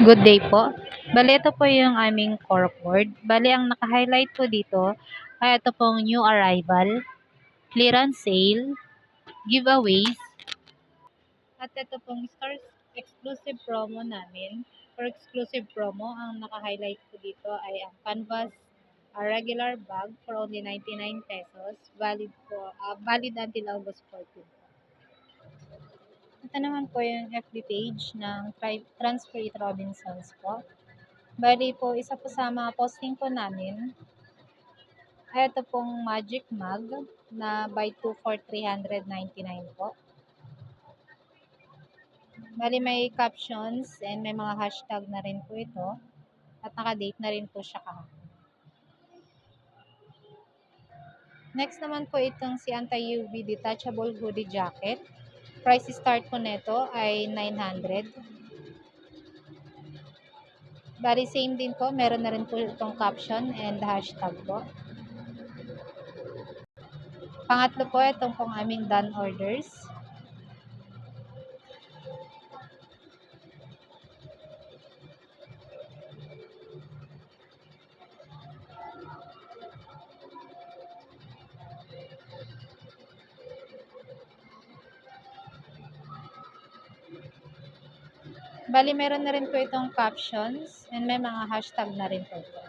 Good day po. Bale, ito po yung aming corkboard. Bale, ang naka-highlight po dito ay ito pong new arrival, clearance sale, giveaways, at ito pong stores exclusive promo namin. For exclusive promo, ang naka-highlight po dito ay ang canvas regular bag for only 99 pesos. Valid until August 14. Ito naman po yung FB page ng Transfer It Robinsons po. Bali po, isa po sa mga posting po namin ay ito pong magic mug na buy 2 for 399 po. Bali may captions and may mga hashtag na rin po ito at naka-date na rin po siya kahapon. Next naman po itong si anti-UV detachable hoodie jacket. Price start po nito ay 900. Bali same din po, meron na rin po itong caption and hashtag po. Pangatlo po, itong pong aming done orders. Bali, meron na rin po itong captions and may mga hashtag na rin po ito.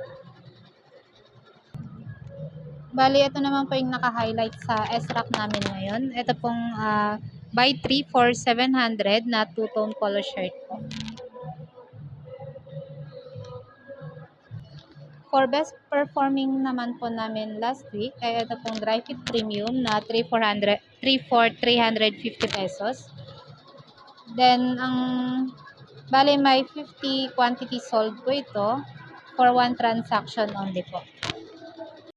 Bali, ito naman po yung naka-highlight sa S-Rack namin ngayon. Ito pong buy 3 for 700 na two-tone polo shirt po. For best performing naman po namin last week, ay ito pong Dry Fit Premium na 3 for 350 pesos. Then, bali may 50 quantity sold po ito for 1 transaction only po.